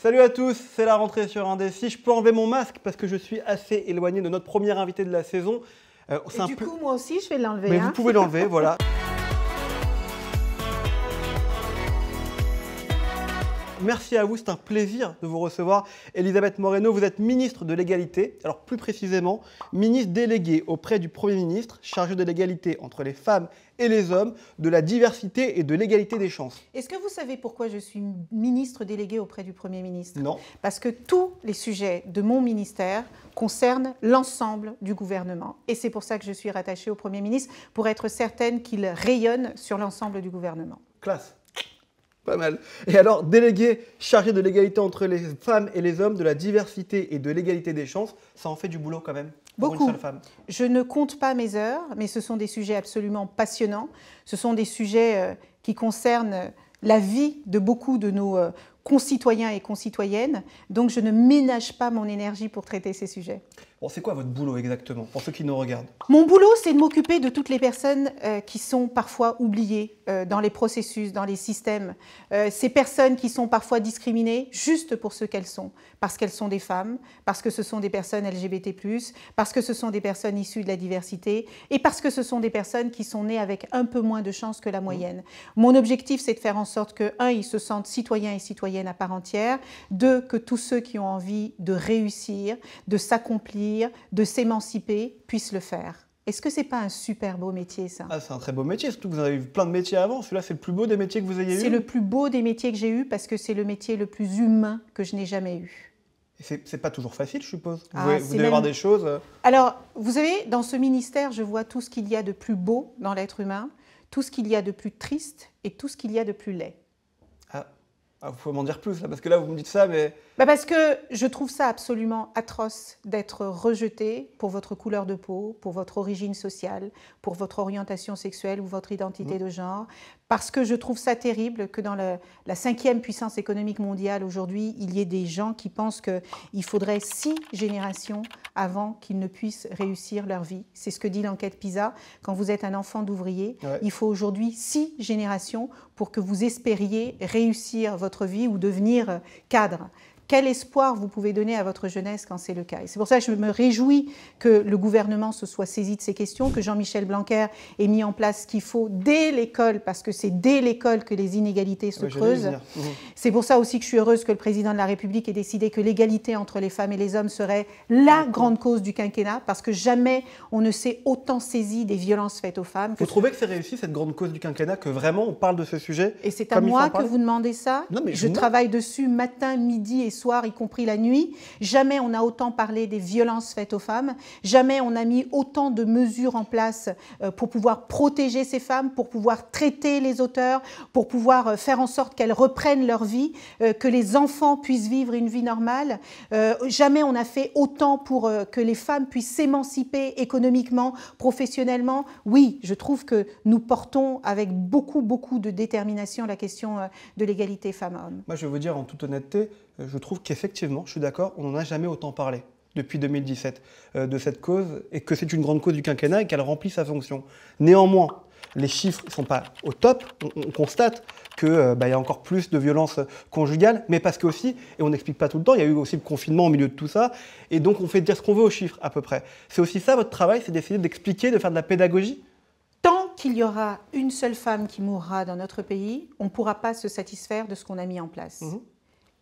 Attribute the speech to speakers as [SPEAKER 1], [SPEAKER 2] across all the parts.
[SPEAKER 1] Salut à tous, c'est la rentrée sur Indécis. Je peux enlever mon masque parce que je suis assez éloigné de notre premier invité de la saison.
[SPEAKER 2] Et du coup, moi aussi, je vais l'enlever.
[SPEAKER 1] Mais vous pouvez l'enlever, voilà. Merci à vous, c'est un plaisir de vous recevoir. Elisabeth Moreno, vous êtes ministre de l'égalité, alors plus précisément, ministre déléguée auprès du Premier ministre, chargée de l'égalité entre les femmes et les hommes, de la diversité et de l'égalité des chances.
[SPEAKER 2] Est-ce que vous savez pourquoi je suis ministre déléguée auprès du Premier ministre?
[SPEAKER 1] Non.
[SPEAKER 2] Parce que tous les sujets de mon ministère concernent l'ensemble du gouvernement. Et c'est pour ça que je suis rattachée au Premier ministre, pour être certaine qu'il rayonne sur l'ensemble du gouvernement.
[SPEAKER 1] Classe. Pas mal. Et alors, délégué chargé de l'égalité entre les femmes et les hommes, de la diversité et de l'égalité des chances, ça en fait du boulot quand même pour
[SPEAKER 2] Beaucoup.
[SPEAKER 1] une seule femme.
[SPEAKER 2] Je ne compte pas mes heures, mais ce sont des sujets absolument passionnants. Ce sont des sujets qui concernent la vie de beaucoup de nos concitoyens et concitoyennes. Donc, je ne ménage pas mon énergie pour traiter ces sujets.
[SPEAKER 1] Bon, c'est quoi votre boulot exactement, pour ceux qui nous regardent?
[SPEAKER 2] Mon boulot, c'est de m'occuper de toutes les personnes qui sont parfois oubliées dans les processus, dans les systèmes. Ces personnes qui sont parfois discriminées juste pour ce qu'elles sont. Parce qu'elles sont des femmes, parce que ce sont des personnes LGBT+, parce que ce sont des personnes issues de la diversité et parce que ce sont des personnes qui sont nées avec un peu moins de chance que la moyenne. Mon objectif, c'est de faire en sorte que, un, ils se sentent citoyens et citoyennes à part entière, deux, que tous ceux qui ont envie de réussir, de s'accomplir, de s'émanciper, puissent le faire. Est-ce que c'est pas un super beau métier, ça?
[SPEAKER 1] Ah, c'est un très beau métier, surtout que vous avez eu plein de métiers avant. Celui-là, c'est le plus beau des métiers que vous ayez eu?
[SPEAKER 2] C'est le plus beau des métiers que j'ai eu parce que c'est le métier le plus humain que je n'ai jamais eu.
[SPEAKER 1] Et c'est pas toujours facile, je suppose.
[SPEAKER 2] Ah,
[SPEAKER 1] vous devez avoir des choses...
[SPEAKER 2] Alors, vous savez, dans ce ministère, je vois tout ce qu'il y a de plus beau dans l'être humain, tout ce qu'il y a de plus triste et tout ce qu'il y a de plus laid.
[SPEAKER 1] Ah, faut m'en dire plus, là, parce que là, vous me dites ça, mais...
[SPEAKER 2] Parce que je trouve ça absolument atroce d'être rejeté pour votre couleur de peau, pour votre origine sociale, pour votre orientation sexuelle ou votre identité de genre. Parce que je trouve ça terrible que dans la 5e puissance économique mondiale aujourd'hui, il y ait des gens qui pensent qu'il faudrait 6 générations avant qu'ils ne puissent réussir leur vie. C'est ce que dit l'enquête PISA. Quand vous êtes un enfant d'ouvrier, il faut aujourd'hui 6 générations pour que vous espériez réussir votre vie ou devenir cadre. Quel espoir vous pouvez donner à votre jeunesse quand c'est le cas? Et c'est pour ça que je me réjouis que le gouvernement se soit saisi de ces questions, que Jean-Michel Blanquer ait mis en place ce qu'il faut dès l'école, parce que c'est dès l'école que les inégalités se creusent. C'est pour ça aussi que je suis heureuse que le président de la République ait décidé que l'égalité entre les femmes et les hommes serait la grande cause du quinquennat, parce que jamais on ne s'est autant saisi des violences faites aux femmes.
[SPEAKER 1] Vous trouvez que c'est réussi, cette grande cause du quinquennat, que vraiment on parle de ce sujet?
[SPEAKER 2] Et c'est à moi que vous demandez ça?
[SPEAKER 1] Non, mais
[SPEAKER 2] je travaille dessus matin, midi et soir, y compris la nuit. Jamais on a autant parlé des violences faites aux femmes. Jamais on a mis autant de mesures en place pour pouvoir protéger ces femmes, pour pouvoir traiter les auteurs, pour pouvoir faire en sorte qu'elles reprennent leur vie, que les enfants puissent vivre une vie normale. Jamais on a fait autant pour que les femmes puissent s'émanciper économiquement, professionnellement. Oui, je trouve que nous portons avec beaucoup de détermination la question de l'égalité femmes-hommes.
[SPEAKER 1] Moi, je vais vous dire en toute honnêteté, je trouve qu'effectivement, je suis d'accord, on n'en a jamais autant parlé depuis 2017 de cette cause et que c'est une grande cause du quinquennat et qu'elle remplit sa fonction. Néanmoins, les chiffres ne sont pas au top. On constate qu'il y a encore plus de violences conjugales, mais parce que aussi, et on n'explique pas tout le temps, il y a eu aussi le confinement au milieu de tout ça, et donc on fait dire ce qu'on veut aux chiffres à peu près. C'est aussi ça votre travail, c'est d'essayer d'expliquer, de faire de la pédagogie?
[SPEAKER 2] Tant qu'il y aura une seule femme qui mourra dans notre pays, on ne pourra pas se satisfaire de ce qu'on a mis en place.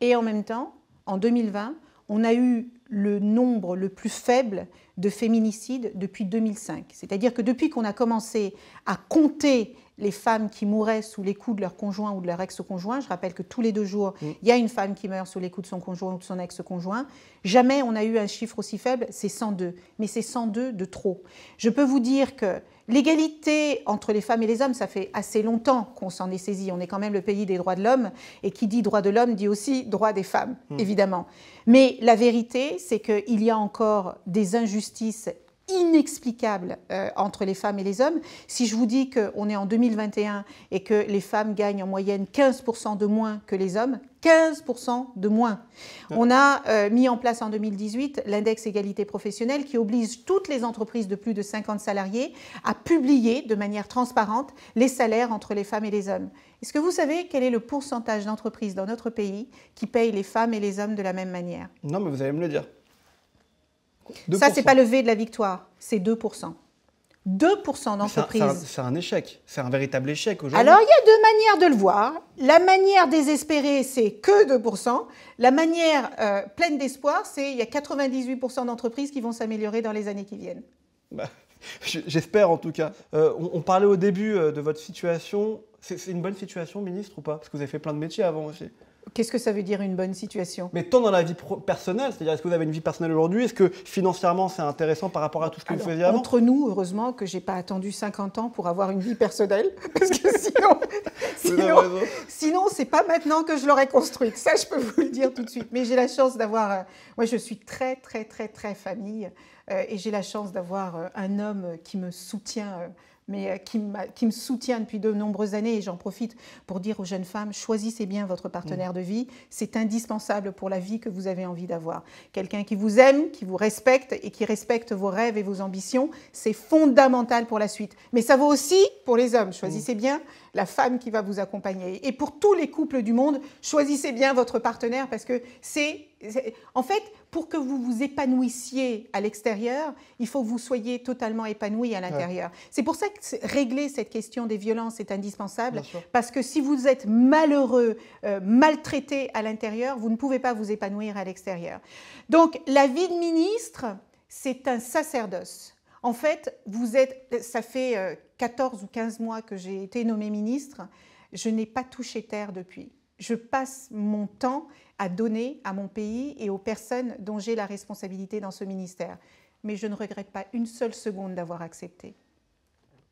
[SPEAKER 2] Et en même temps, en 2020, on a eu le nombre le plus faible de féminicides depuis 2005. C'est-à-dire que depuis qu'on a commencé à compter les femmes qui mouraient sous les coups de leur conjoint ou de leur ex-conjoint, je rappelle que tous les 2 jours, il y a une femme qui meurt sous les coups de son conjoint ou de son ex-conjoint, jamais on a eu un chiffre aussi faible, c'est 102. Mais c'est 102 de trop. Je peux vous dire que l'égalité entre les femmes et les hommes, ça fait assez longtemps qu'on s'en est saisi. On est quand même le pays des droits de l'homme, et qui dit droit de l'homme dit aussi droit des femmes, évidemment. Mais la vérité, c'est qu'il y a encore des injustices inexplicable entre les femmes et les hommes. Si je vous dis qu'on est en 2021 et que les femmes gagnent en moyenne 15% de moins que les hommes, 15% de moins. On a mis en place en 2018 l'index égalité professionnelle qui oblige toutes les entreprises de plus de 50 salariés à publier de manière transparente les salaires entre les femmes et les hommes. Est-ce que vous savez quel est le pourcentage d'entreprises dans notre pays qui payent les femmes et les hommes de la même manière?
[SPEAKER 1] Non, mais vous allez me le dire. 2%.
[SPEAKER 2] Ça, c'est pas le V de la victoire, c'est 2%. 2% d'entreprises.
[SPEAKER 1] C'est un échec, c'est un véritable échec aujourd'hui.
[SPEAKER 2] Alors, il y a deux manières de le voir. La manière désespérée, c'est que 2%. La manière pleine d'espoir, c'est il y a 98% d'entreprises qui vont s'améliorer dans les années qui viennent.
[SPEAKER 1] Bah, j'espère en tout cas. On parlait au début de votre situation. C'est une bonne situation, ministre, ou pas? Parce que vous avez fait plein de métiers avant aussi.
[SPEAKER 2] Qu'est-ce que ça veut dire une bonne situation?
[SPEAKER 1] Mais tant dans la vie personnelle, c'est-à-dire est-ce que vous avez une vie personnelle aujourd'hui? Est-ce que financièrement c'est intéressant par rapport à tout ce que vous faisiez avant?
[SPEAKER 2] Entre nous, heureusement que je n'ai pas attendu 50 ans pour avoir une vie personnelle, parce que sinon c'est pas maintenant que je l'aurais construite. Ça, je peux vous le dire tout de suite. Mais j'ai la chance d'avoir... moi, je suis très famille, et j'ai la chance d'avoir un homme qui me soutient... mais qui me soutient depuis de nombreuses années. Et j'en profite pour dire aux jeunes femmes, choisissez bien votre partenaire de vie. C'est indispensable pour la vie que vous avez envie d'avoir. Quelqu'un qui vous aime, qui vous respecte et qui respecte vos rêves et vos ambitions, c'est fondamental pour la suite. Mais ça vaut aussi pour les hommes. Choisissez bien la femme qui va vous accompagner. Et pour tous les couples du monde, choisissez bien votre partenaire parce que en fait, pour que vous vous épanouissiez à l'extérieur, il faut que vous soyez totalement épanoui à l'intérieur. Ouais. C'est pour ça que régler cette question des violences est indispensable, parce que si vous êtes malheureux, maltraité à l'intérieur, vous ne pouvez pas vous épanouir à l'extérieur. Donc, la vie de ministre, c'est un sacerdoce. En fait, ça fait 14 ou 15 mois que j'ai été nommée ministre, je n'ai pas touché terre depuis. Je passe mon temps à donner à mon pays et aux personnes dont j'ai la responsabilité dans ce ministère. Mais je ne regrette pas une seule seconde d'avoir accepté.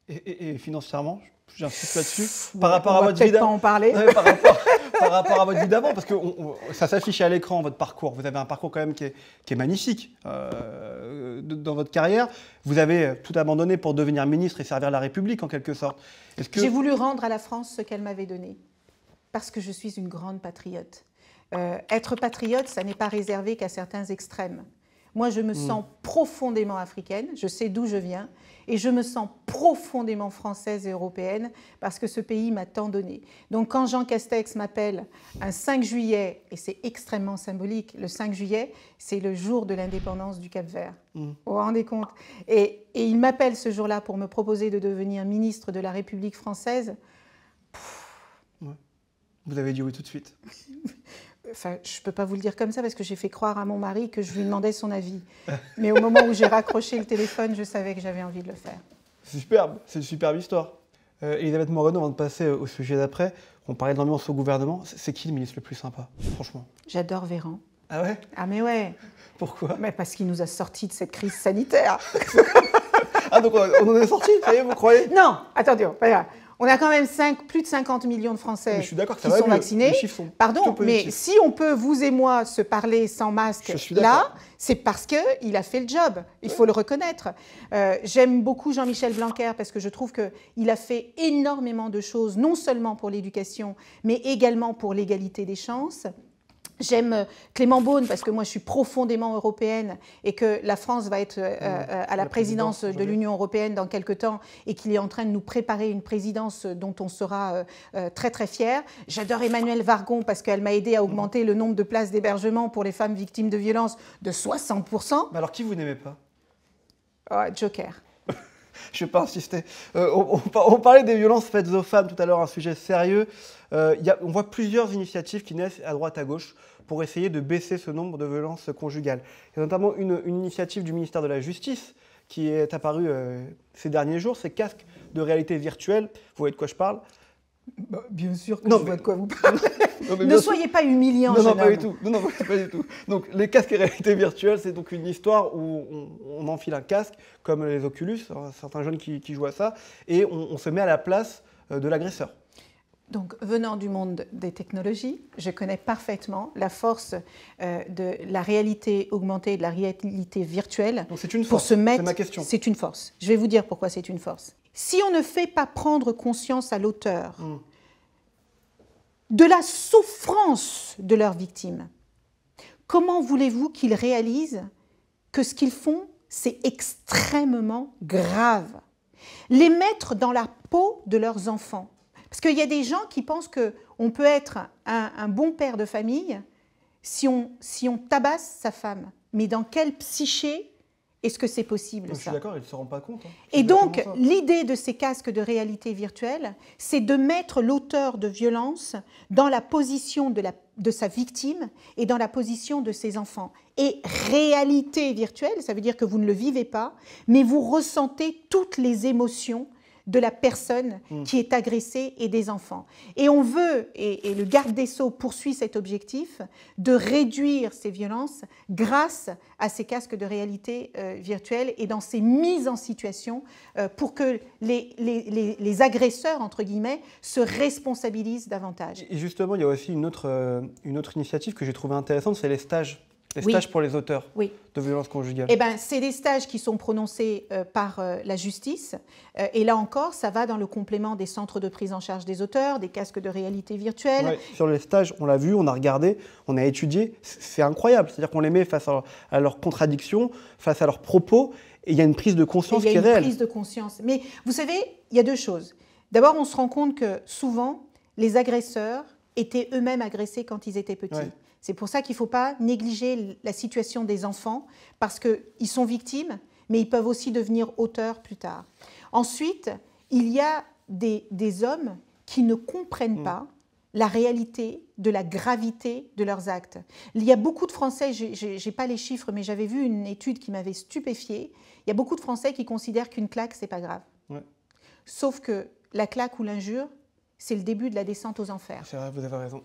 [SPEAKER 1] Et financièrement, j'insiste là-dessus,
[SPEAKER 2] par rapport à votre vie d'avant. Par
[SPEAKER 1] rapport à votre vie d'avant, parce que ça s'affiche à l'écran, votre parcours. Vous avez un parcours quand même qui est magnifique dans votre carrière. Vous avez tout abandonné pour devenir ministre et servir la République en quelque sorte.
[SPEAKER 2] J'ai voulu rendre à la France ce qu'elle m'avait donné, parce que je suis une grande patriote. Être patriote, ça n'est pas réservé qu'à certains extrêmes. Moi, je me sens profondément africaine, je sais d'où je viens, et je me sens profondément française et européenne parce que ce pays m'a tant donné. Donc quand Jean Castex m'appelle un 5 juillet, et c'est extrêmement symbolique, le 5 juillet, c'est le jour de l'indépendance du Cap-Vert. Vous vous rendez compte? Et il m'appelle ce jour-là pour me proposer de devenir ministre de la République française.
[SPEAKER 1] Vous avez dit oui tout de suite.
[SPEAKER 2] Enfin, je ne peux pas vous le dire comme ça parce que j'ai fait croire à mon mari que je lui demandais son avis. Mais au moment où j'ai raccroché le téléphone, je savais que j'avais envie de le faire.
[SPEAKER 1] C'est superbe, c'est une superbe histoire. Elisabeth Moreno, avant de passer au sujet d'après, on parlait de l'ambiance au gouvernement. C'est qui le ministre le plus sympa, franchement?
[SPEAKER 2] J'adore Véran.
[SPEAKER 1] Ah ouais?
[SPEAKER 2] Ah mais ouais.
[SPEAKER 1] Pourquoi?
[SPEAKER 2] Mais parce qu'il nous a sortis de cette crise sanitaire.
[SPEAKER 1] Ah donc on en est sortis, ça y est, vous croyez?
[SPEAKER 2] Non, attendez, on a quand même plus de 50 millions de Français qui sont vaccinés. Pardon, mais si on peut, vous et moi, se parler sans masque là, c'est parce qu'il a fait le job. Il faut le reconnaître. J'aime beaucoup Jean-Michel Blanquer parce que je trouve qu'il a fait énormément de choses, non seulement pour l'éducation, mais également pour l'égalité des chances. J'aime Clément Beaune parce que moi je suis profondément européenne et que la France va être à la présidence de l'Union européenne dans quelques temps et qu'il est en train de nous préparer une présidence dont on sera très fiers. J'adore Emmanuelle Wargon parce qu'elle m'a aidé à augmenter le nombre de places d'hébergement pour les femmes victimes de violences de 60%.
[SPEAKER 1] Mais alors qui vous n'aimez pas?
[SPEAKER 2] Joker.
[SPEAKER 1] Je ne vais pas insister. On parlait des violences faites aux femmes tout à l'heure, un sujet sérieux. On voit plusieurs initiatives qui naissent à droite à gauche pour essayer de baisser ce nombre de violences conjugales. Il y a notamment une initiative du ministère de la Justice qui est apparue ces derniers jours, c'est casque de réalité virtuelle. Vous voyez de quoi je parle?
[SPEAKER 2] Bah, bien sûr que je vois de quoi vous parlez. Ne soyez pas humiliant,
[SPEAKER 1] non, pas du tout. Non, pas du tout. Donc, les casques et réalité virtuelle, c'est donc une histoire où on enfile un casque, comme les Oculus, certains jeunes qui jouent à ça, et on se met à la place de l'agresseur.
[SPEAKER 2] Donc, venant du monde des technologies, je connais parfaitement la force de la réalité augmentée, de la réalité virtuelle.
[SPEAKER 1] Donc c'est une force, c'est ma question.
[SPEAKER 2] C'est une force. Je vais vous dire pourquoi c'est une force. Si on ne fait pas prendre conscience à l'auteur de la souffrance de leurs victimes, comment voulez-vous qu'ils réalisent que ce qu'ils font, c'est extrêmement grave? Les mettre dans la peau de leurs enfants. Parce qu'il y a des gens qui pensent qu'on peut être un bon père de famille si on tabasse sa femme. Mais dans quelle psyché est-ce que c'est possible, ça?
[SPEAKER 1] Je suis d'accord, ils ne se rendent pas compte. Hein.
[SPEAKER 2] Et donc, l'idée de ces casques de réalité virtuelle, c'est de mettre l'auteur de violence dans la position de sa victime et dans la position de ses enfants. Et réalité virtuelle, ça veut dire que vous ne le vivez pas, mais vous ressentez toutes les émotions de la personne qui est agressée et des enfants. Et on veut, et le garde des Sceaux poursuit cet objectif, de réduire ces violences grâce à ces casques de réalité virtuelle et dans ces mises en situation pour que les agresseurs, entre guillemets, se responsabilisent davantage.
[SPEAKER 1] Et justement, il y a aussi une autre initiative que j'ai trouvée intéressante, c'est les stages. Les stages pour les auteurs de violences conjugales.
[SPEAKER 2] Eh ben, c'est des stages qui sont prononcés par la justice. Et là encore, ça va dans le complément des centres de prise en charge des auteurs, des casques de réalité virtuelle.
[SPEAKER 1] Ouais, sur les stages, on l'a vu, on a regardé, on a étudié. C'est incroyable. C'est-à-dire qu'on les met face à leurs contradictions, face à leurs propos, et il y a une prise de conscience qui est réelle.
[SPEAKER 2] Il y a une prise de conscience. Mais vous savez, il y a deux choses. D'abord, on se rend compte que souvent, les agresseurs étaient eux-mêmes agressés quand ils étaient petits. Ouais. C'est pour ça qu'il ne faut pas négliger la situation des enfants, parce qu'ils sont victimes, mais ils peuvent aussi devenir auteurs plus tard. Ensuite, il y a des hommes qui ne comprennent pas la réalité de la gravité de leurs actes. Il y a beaucoup de Français, je n'ai pas les chiffres, mais j'avais vu une étude qui m'avait stupéfiée. Il y a beaucoup de Français qui considèrent qu'une claque, ce n'est pas grave. Ouais. Sauf que la claque ou l'injure, c'est le début de la descente aux enfers.
[SPEAKER 1] C'est vrai, vous avez raison.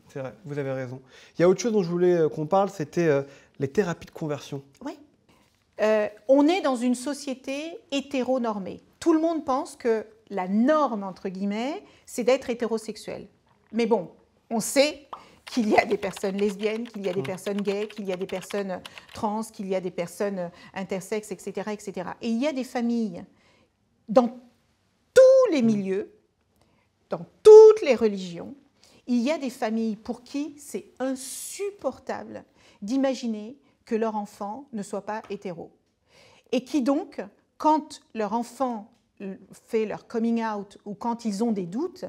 [SPEAKER 1] C'est vrai, vous avez raison. Il y a autre chose dont je voulais qu'on parle, c'était les thérapies de conversion.
[SPEAKER 2] Oui. On est dans une société hétéronormée. Tout le monde pense que la norme, entre guillemets, c'est d'être hétérosexuel. Mais bon, on sait qu'il y a des personnes lesbiennes, qu'il y a des personnes gays, qu'il y a des personnes trans, qu'il y a des personnes intersexes, etc., etc. Et il y a des familles dans tous les milieux, dans toutes les religions. Il y a des familles pour qui c'est insupportable d'imaginer que leur enfant ne soit pas hétéro. Et qui donc, quand leur enfant fait leur coming out ou quand ils ont des doutes,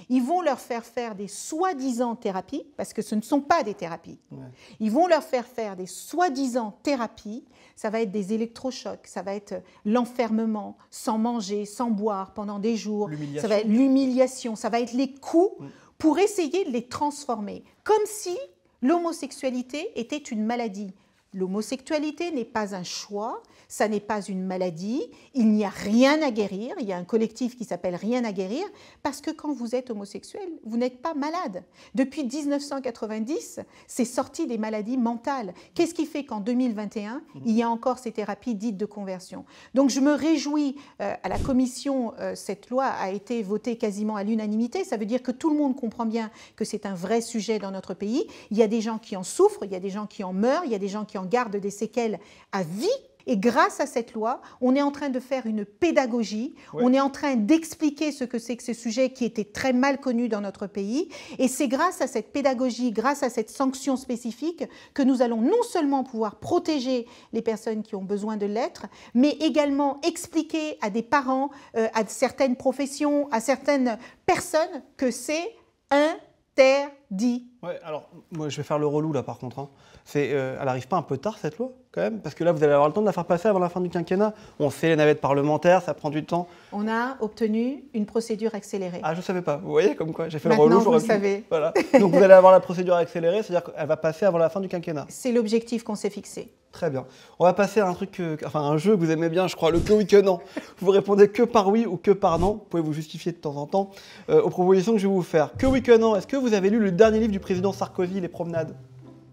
[SPEAKER 2] ils vont leur faire des soi-disant thérapies, parce que ce ne sont pas des thérapies. Ouais. Ils vont leur faire des soi-disant thérapies, ça va être des électrochocs, ça va être l'enfermement, sans manger, sans boire pendant des jours, ça va être l'humiliation, ça va être les coups pour essayer de les transformer, comme si l'homosexualité était une maladie. L'homosexualité n'est pas un choix, ça n'est pas une maladie, il n'y a rien à guérir, il y a un collectif qui s'appelle Rien à guérir, parce que quand vous êtes homosexuel, vous n'êtes pas malade. Depuis 1990, c'est sorti des maladies mentales. Qu'est-ce qui fait qu'en 2021, il y a encore ces thérapies dites de conversion? Donc je me réjouis, à la commission, cette loi a été votée quasiment à l'unanimité, ça veut dire que tout le monde comprend bien que c'est un vrai sujet dans notre pays. Il y a des gens qui en souffrent, il y a des gens qui en meurent, il y a des gens qui en gardent des séquelles à vie. Et grâce à cette loi, on est en train de faire une pédagogie, on est en train d'expliquer ce que c'est que ce sujet qui était très mal connu dans notre pays. Et c'est grâce à cette pédagogie, grâce à cette sanction spécifique, que nous allons non seulement pouvoir protéger les personnes qui ont besoin de l'être, mais également expliquer à des parents, à certaines professions, à certaines personnes que c'est interdit.
[SPEAKER 1] Ouais, alors moi je vais faire le relou là par contre. Hein. Elle n'arrive pas un peu tard cette loi quand même? Parce que là vous allez avoir le temps de la faire passer avant la fin du quinquennat. On fait les navettes parlementaires, ça prend du temps.
[SPEAKER 2] On a obtenu une procédure accélérée.
[SPEAKER 1] Ah je ne savais pas, vous voyez comme quoi j'ai fait
[SPEAKER 2] Maintenant,
[SPEAKER 1] le relou.
[SPEAKER 2] Vous le savez.
[SPEAKER 1] Voilà. Donc vous allez avoir la procédure accélérée, c'est-à-dire qu'elle va passer avant la fin du quinquennat.
[SPEAKER 2] C'est l'objectif qu'on s'est fixé.
[SPEAKER 1] Très bien. On va passer à un jeu que vous aimez bien, je crois, le que oui que non. Vous répondez que par oui ou que par non. Vous pouvez vous justifier de temps en temps aux propositions que je vais vous faire. Que oui que non. Est-ce que vous avez lu le dernier livre du président Sarkozy, Les Promenades?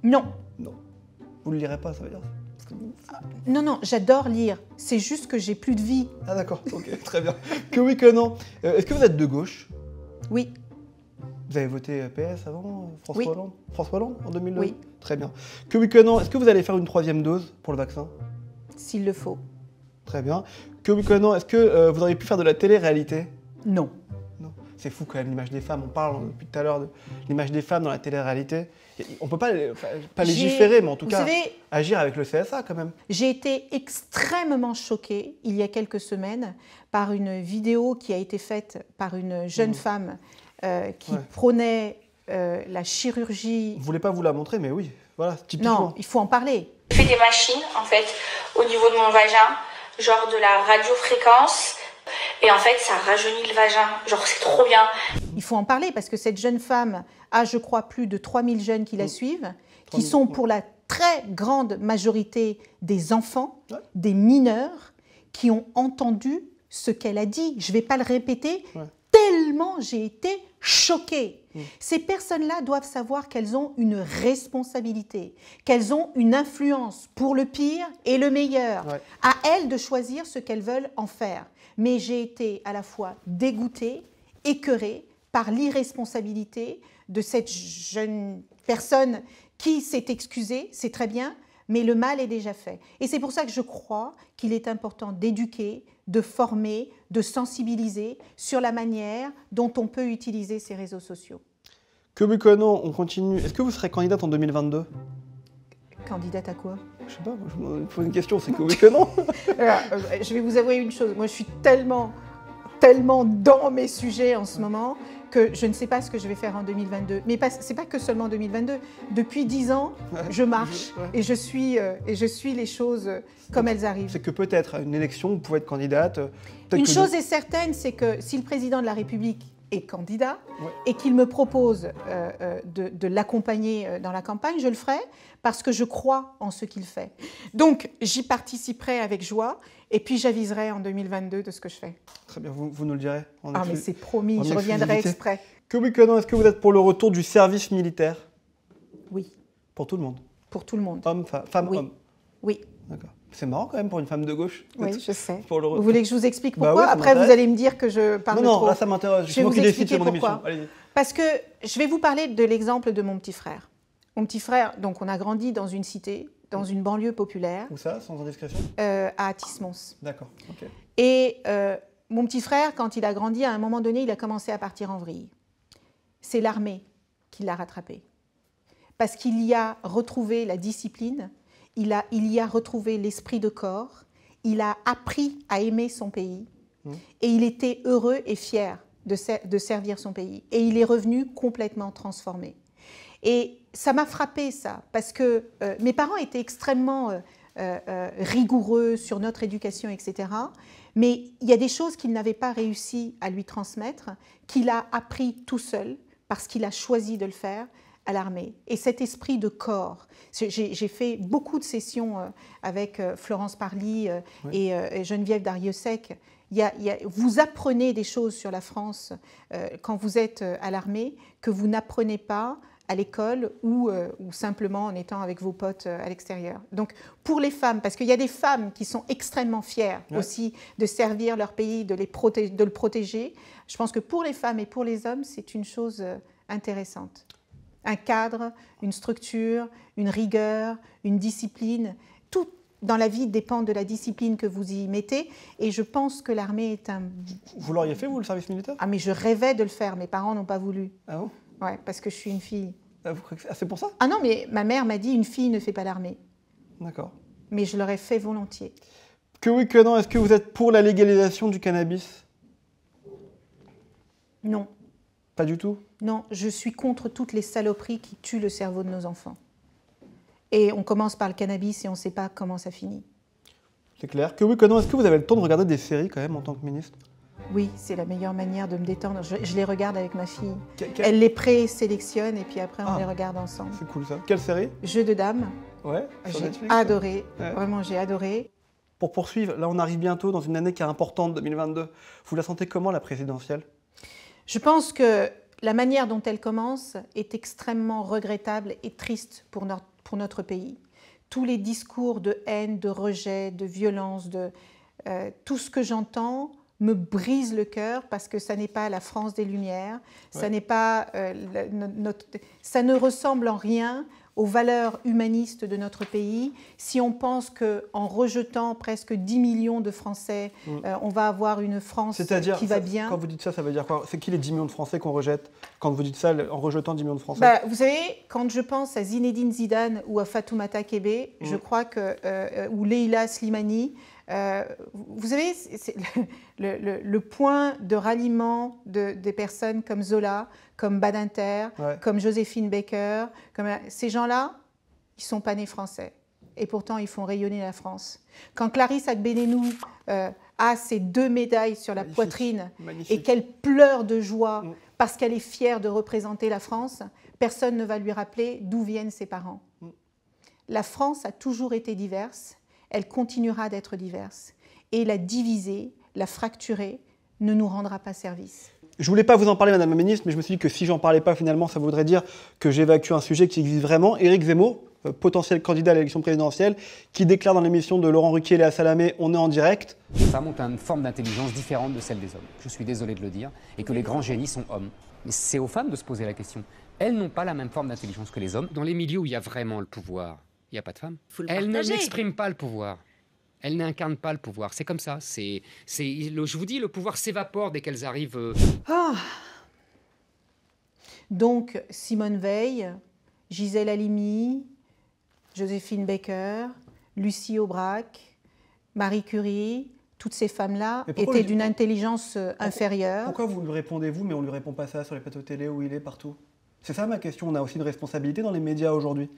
[SPEAKER 2] Non.
[SPEAKER 1] Non. Vous ne le lirez pas, ça veut dire?
[SPEAKER 2] Non, non, j'adore lire. C'est juste que j'ai plus de vie.
[SPEAKER 1] Ah d'accord, ok, très bien. Que oui que non. Est-ce que vous êtes de gauche?
[SPEAKER 2] Oui.
[SPEAKER 1] Vous avez voté PS avant, François
[SPEAKER 2] Oui.
[SPEAKER 1] Hollande? François Hollande en 2002?
[SPEAKER 2] Oui.
[SPEAKER 1] Très bien. Que oui, que non, est-ce que vous allez faire une 3e dose pour le vaccin?
[SPEAKER 2] S'il le faut.
[SPEAKER 1] Très bien. Que oui, que non, est-ce que vous auriez pu faire de la télé-réalité?
[SPEAKER 2] Non.
[SPEAKER 1] Non. C'est fou quand même l'image des femmes. On parle depuis tout à l'heure de l'image des femmes dans la télé-réalité. On peut pas légiférer, mais en tout cas
[SPEAKER 2] savez,
[SPEAKER 1] agir avec le CSA quand même.
[SPEAKER 2] j'ai été extrêmement choquée il y a quelques semaines par une vidéo qui a été faite par une jeune femme qui prônait la chirurgie.
[SPEAKER 1] Vous voulez pas vous la montrer, mais oui, voilà, typiquement.
[SPEAKER 2] Non, il faut en parler.
[SPEAKER 3] Je fais des machines en fait au niveau de mon vagin, genre de la radiofréquence. Et en fait, ça rajeunit le vagin. Genre, c'est trop bien.
[SPEAKER 2] Il faut en parler parce que cette jeune femme a, je crois, plus de 3000 jeunes qui la suivent, qui sont pour la très grande majorité des enfants, des mineurs, qui ont entendu ce qu'elle a dit. Je ne vais pas le répéter, tellement j'ai été choquée. Ces personnes-là doivent savoir qu'elles ont une responsabilité, qu'elles ont une influence pour le pire et le meilleur. À elles de choisir ce qu'elles veulent en faire. Mais j'ai été à la fois dégoûtée, écœurée par l'irresponsabilité de cette jeune personne qui s'est excusée, c'est très bien, mais le mal est déjà fait. Et c'est pour ça que je crois qu'il est important d'éduquer, de former, de sensibiliser sur la manière dont on peut utiliser ces réseaux sociaux.
[SPEAKER 1] Que oui, que non, on continue. Est-ce que vous serez candidate en 2022?
[SPEAKER 2] Candidate à quoi?
[SPEAKER 1] Je sais pas, moi, je me pose une question, c'est que oui, que non.
[SPEAKER 2] Je vais vous avouer une chose, moi je suis tellement dans mes sujets en ce moment que je ne sais pas ce que je vais faire en 2022. Mais c'est pas que seulement 2022. Depuis 10 ans, je marche et je suis les choses comme elles arrivent.
[SPEAKER 1] C'est que peut-être à une élection, vous pouvez être candidate.
[SPEAKER 2] Une chose est certaine, c'est que si le président de la République est candidat et qu'il me propose de l'accompagner dans la campagne, je le ferai parce que je crois en ce qu'il fait. Donc, j'y participerai avec joie et puis j'aviserai en 2022 de ce que je fais.
[SPEAKER 1] Très bien, vous nous le direz.
[SPEAKER 2] Mais c'est promis, je reviendrai exprès.
[SPEAKER 1] Que oui, que non, est-ce que vous êtes pour le retour du service militaire?
[SPEAKER 2] Oui.
[SPEAKER 1] Pour tout le monde?
[SPEAKER 2] Pour tout le monde.
[SPEAKER 1] Hommes, femmes,
[SPEAKER 2] oui.
[SPEAKER 1] hommes?
[SPEAKER 2] Oui.
[SPEAKER 1] D'accord. C'est marrant quand même pour une femme de gauche.
[SPEAKER 2] Oui, je sais.
[SPEAKER 1] Vous
[SPEAKER 2] voulez que je vous explique pourquoi?
[SPEAKER 1] Oui,
[SPEAKER 2] après, vous allez me dire que je parle trop.
[SPEAKER 1] Non, là, ça m'intéresse.
[SPEAKER 2] Je vais vous expliquer pourquoi.
[SPEAKER 1] Allez-y.
[SPEAKER 2] Parce que je vais vous parler de l'exemple de mon petit frère. Mon petit frère, donc on a grandi dans une cité, dans une banlieue populaire.
[SPEAKER 1] Où ça, sans indiscrétion?
[SPEAKER 2] À Athis-Mons.
[SPEAKER 1] D'accord, ok.
[SPEAKER 2] Et mon petit frère, quand il a grandi, à un moment donné, il a commencé à partir en vrille. C'est l'armée qui l'a rattrapé. Parce qu'il y a retrouvé la discipline, il y a retrouvé l'esprit de corps, il a appris à aimer son pays et il était heureux et fier de servir son pays. Et il est revenu complètement transformé. Et ça m'a frappé, ça, parce que mes parents étaient extrêmement rigoureux sur notre éducation, etc. Mais il y a des choses qu'il n'avait pas réussi à lui transmettre, qu'il a appris tout seul, parce qu'il a choisi de le faire à l'armée. Et cet esprit de corps, j'ai fait beaucoup de sessions avec Florence Parly et Geneviève Darrieussecq. Vous apprenez des choses sur la France quand vous êtes à l'armée que vous n'apprenez pas à l'école ou simplement en étant avec vos potes à l'extérieur. Donc pour les femmes, parce qu'il y a des femmes qui sont extrêmement fières aussi de servir leur pays, de le protéger, je pense que pour les femmes et pour les hommes, c'est une chose intéressante. Un cadre, une structure, une rigueur, une discipline, tout dans la vie dépend de la discipline que vous y mettez. Et je pense que l'armée est un...
[SPEAKER 1] Vous l'auriez fait, vous, le service militaire?
[SPEAKER 2] Ah, mais je rêvais de le faire. Mes parents n'ont pas voulu.
[SPEAKER 1] Ah bon?
[SPEAKER 2] Ouais, parce que je suis une fille.
[SPEAKER 1] Ah, c'est pour ça?
[SPEAKER 2] Ah non, mais ma mère m'a dit une fille ne fait pas l'armée.
[SPEAKER 1] D'accord.
[SPEAKER 2] Mais je l'aurais fait volontiers.
[SPEAKER 1] Que oui, que non. Est-ce que vous êtes pour la légalisation du cannabis?
[SPEAKER 2] Non.
[SPEAKER 1] Pas du tout?
[SPEAKER 2] Non, je suis contre toutes les saloperies qui tuent le cerveau de nos enfants. Et on commence par le cannabis et on ne sait pas comment ça finit.
[SPEAKER 1] C'est clair. Que oui, que non. Est-ce que vous avez le temps de regarder des séries quand même en tant que ministre?
[SPEAKER 2] Oui, c'est la meilleure manière de me détendre. Je les regarde avec ma fille. Elle les présélectionne et puis après on les regarde ensemble.
[SPEAKER 1] C'est cool ça. Quelle série?
[SPEAKER 2] Jeux de dames.
[SPEAKER 1] Ouais.
[SPEAKER 2] J'ai adoré. Vraiment, j'ai adoré.
[SPEAKER 1] Pour poursuivre, là on arrive bientôt dans une année qui est importante, 2022. Vous la sentez comment, la présidentielle?
[SPEAKER 2] Je pense que la manière dont elle commence est extrêmement regrettable et triste pour notre pays. Tous les discours de haine, de rejet, de violence, tout ce que j'entends me brise le cœur parce que ça n'est pas la France des Lumières, ça n'est pas ça ne ressemble en rien aux valeurs humanistes de notre pays. Si on pense qu'en rejetant presque 10 millions de Français, on va avoir une France qui va bien.
[SPEAKER 1] Quand vous dites ça, ça veut dire quoi? C'est qui les 10 millions de Français qu'on rejette? Quand vous dites ça, en rejetant 10 millions de Français?
[SPEAKER 2] Vous savez, quand je pense à Zinedine Zidane ou à Fatoumata Kébé, je crois que, ou Leila Slimani, vous savez, c'est le point de ralliement des personnes comme Zola, comme Badinter, comme Joséphine Baker, ces gens-là, ils ne sont pas nés français. Et pourtant, ils font rayonner la France. Quand Clarisse Agbenenou a ses 2 médailles sur la poitrine et qu'elle pleure de joie parce qu'elle est fière de représenter la France, personne ne va lui rappeler d'où viennent ses parents. La France a toujours été diverse. Elle continuera d'être diverse. Et la diviser, la fracturer, ne nous rendra pas service.
[SPEAKER 1] Je ne voulais pas vous en parler, Madame la Ministre, mais je me suis dit que si j'en parlais pas, finalement, ça voudrait dire que j'évacue un sujet qui existe vraiment. Éric Zemmour, potentiel candidat à l'élection présidentielle, qui déclare dans l'émission de Laurent Ruquier et Léa Salamé, on est en direct.
[SPEAKER 4] Les femmes ont une forme d'intelligence différente de celle des hommes. Je suis désolé de le dire. Et que les grands génies sont hommes. Mais c'est aux femmes de se poser la question. Elles n'ont pas la même forme d'intelligence que les hommes. Dans les milieux où il y a vraiment le pouvoir, il n'y a pas de femmes. Elles ne n'expriment pas le pouvoir. Elles n'incarnent pas le pouvoir. C'est comme ça. Je vous dis, le pouvoir s'évapore dès qu'elles arrivent.
[SPEAKER 2] Donc, Simone Veil, Gisèle Halimi, Joséphine Baker, Lucie Aubrac, Marie Curie, toutes ces femmes-là étaient d'une intelligence inférieure.
[SPEAKER 1] Pourquoi vous lui répondez, vous, mais on ne lui répond pas ça sur les plateaux télé où il est, partout? C'est ça ma question. On a aussi une responsabilité dans les médias aujourd'hui.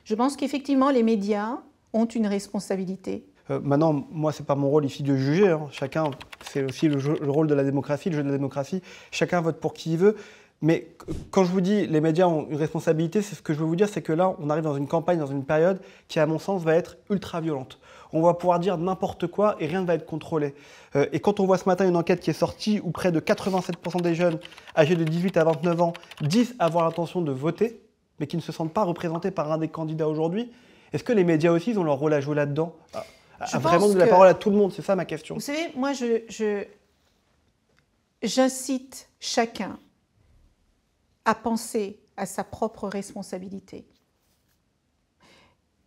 [SPEAKER 1] Je
[SPEAKER 2] pense qu'effectivement, les médias ont une responsabilité.
[SPEAKER 1] Maintenant, moi, ce n'est pas mon rôle ici de juger. Hein. Chacun, c'est aussi le rôle de la démocratie, le jeu de la démocratie. Chacun vote pour qui il veut. Mais quand je vous dis les médias ont une responsabilité, c'est ce que je veux vous dire, c'est que là, on arrive dans une campagne, dans une période qui, à mon sens, va être ultra violente. On va pouvoir dire n'importe quoi et rien ne va être contrôlé. Et quand on voit ce matin une enquête qui est sortie où près de 87% des jeunes âgés de 18 à 29 ans disent avoir l'intention de voter, mais qui ne se sentent pas représentés par un des candidats aujourd'hui, est-ce que les médias aussi, ils ont leur rôle à jouer là-dedans? Vraiment donner la parole à tout le monde, c'est ça ma question.
[SPEAKER 2] Vous savez, moi, j'incite chacun à penser à sa propre responsabilité.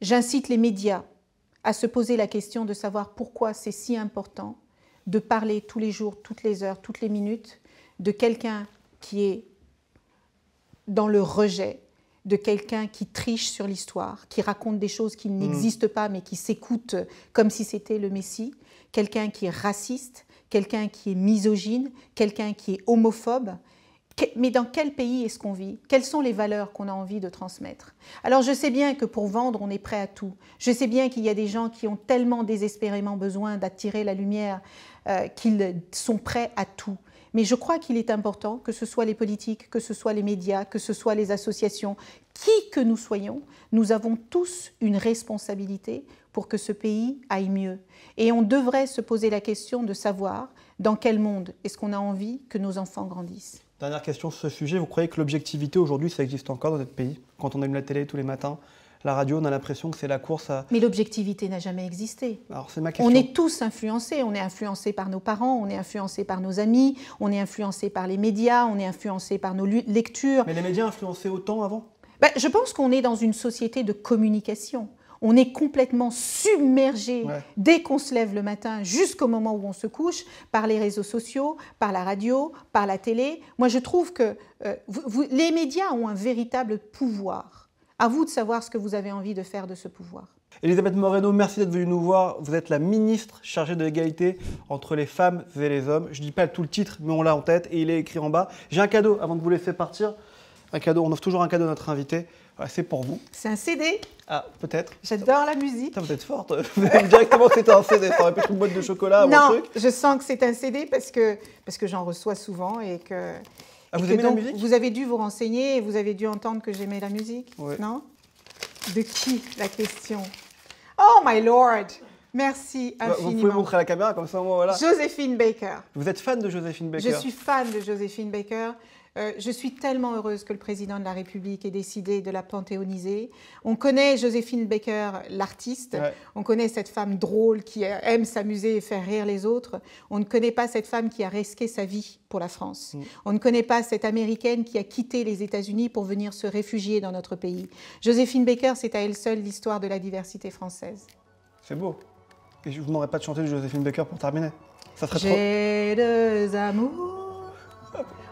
[SPEAKER 2] J'incite les médias à se poser la question de savoir pourquoi c'est si important de parler tous les jours, toutes les heures, toutes les minutes de quelqu'un qui est dans le rejet, de quelqu'un qui triche sur l'histoire, qui raconte des choses qui n'existent pas mais qui s'écoutent comme si c'était le Messie, quelqu'un qui est raciste, quelqu'un qui est misogyne, quelqu'un qui est homophobe. Mais dans quel pays est-ce qu'on vit? Quelles sont les valeurs qu'on a envie de transmettre? Alors je sais bien que pour vendre, on est prêt à tout. Je sais bien qu'il y a des gens qui ont tellement désespérément besoin d'attirer la lumière qu'ils sont prêts à tout. Mais je crois qu'il est important que ce soit les politiques, que ce soit les médias, que ce soit les associations, qui que nous soyons, nous avons tous une responsabilité pour que ce pays aille mieux. Et on devrait se poser la question de savoir dans quel monde est-ce qu'on a envie que nos enfants grandissent.
[SPEAKER 1] Dernière question sur ce sujet, vous croyez que l'objectivité aujourd'hui, ça existe encore dans notre pays? Quand on allume la télé tous les matins, la radio, on a l'impression que c'est la course à...
[SPEAKER 2] Mais l'objectivité n'a jamais existé.
[SPEAKER 1] Alors c'est ma question.
[SPEAKER 2] On est tous influencés. On est influencés par nos parents, on est influencés par nos amis, on est influencés par les médias, on est influencés par nos lectures.
[SPEAKER 1] Mais les médias influençaient autant avant?
[SPEAKER 2] Je pense qu'on est dans une société de communication. On est complètement submergé dès qu'on se lève le matin jusqu'au moment où on se couche par les réseaux sociaux, par la radio, par la télé. Moi, je trouve que les médias ont un véritable pouvoir. À vous de savoir ce que vous avez envie de faire de ce pouvoir.
[SPEAKER 1] Elisabeth Moreno, merci d'être venue nous voir. Vous êtes la ministre chargée de l'égalité entre les femmes et les hommes. Je ne dis pas tout le titre, mais on l'a en tête et il est écrit en bas. J'ai un cadeau avant de vous laisser partir. Un cadeau, on offre toujours un cadeau à notre invité. Voilà, c'est pour vous.
[SPEAKER 2] C'est un CD?
[SPEAKER 1] Ah, peut-être.
[SPEAKER 2] J'adore la musique.
[SPEAKER 1] Putain, vous êtes forte. Vous avez directement c'était un CD. Ça aurait pu être une boîte de chocolat ou un truc.
[SPEAKER 2] Non, je sens que c'est un CD parce que j'en reçois souvent et que...
[SPEAKER 1] Ah, vous aimez la musique?
[SPEAKER 2] Vous avez dû vous renseigner et vous avez dû entendre que j'aimais la musique,
[SPEAKER 1] ouais.
[SPEAKER 2] Non? De qui, la question? Oh, my lord! Merci infiniment.
[SPEAKER 1] Vous pouvez montrer à la caméra comme ça, moi, voilà.
[SPEAKER 2] Joséphine Baker.
[SPEAKER 1] Vous êtes fan de Joséphine Baker?
[SPEAKER 2] Je suis fan de Joséphine Baker. Je suis tellement heureuse que le président de la République ait décidé de la panthéoniser. On connaît Joséphine Baker, l'artiste.
[SPEAKER 1] Ouais.
[SPEAKER 2] On connaît cette femme drôle qui aime s'amuser et faire rire les autres. On ne connaît pas cette femme qui a risqué sa vie pour la France. On ne connaît pas cette Américaine qui a quitté les États-Unis pour venir se réfugier dans notre pays. Joséphine Baker, c'est à elle seule l'histoire de la diversité française.
[SPEAKER 1] C'est beau. Et je vous demanderai pas de chanter de Joséphine Baker pour terminer. Ça serait trop...
[SPEAKER 2] J'ai deux amours.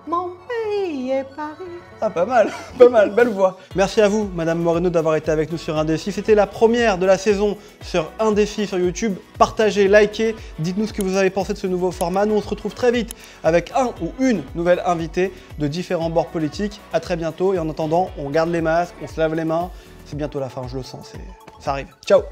[SPEAKER 2] Mon pays est Paris.
[SPEAKER 1] Ah, pas mal, pas mal, belle voix. Merci à vous, Madame Moreno, d'avoir été avec nous sur Un Défi. C'était la première de la saison sur Un Défi sur YouTube. Partagez, likez, dites-nous ce que vous avez pensé de ce nouveau format. Nous, on se retrouve très vite avec un ou une nouvelle invitée de différents bords politiques. À très bientôt et en attendant, on garde les masques, on se lave les mains. C'est bientôt la fin, je le sens, ça arrive. Ciao!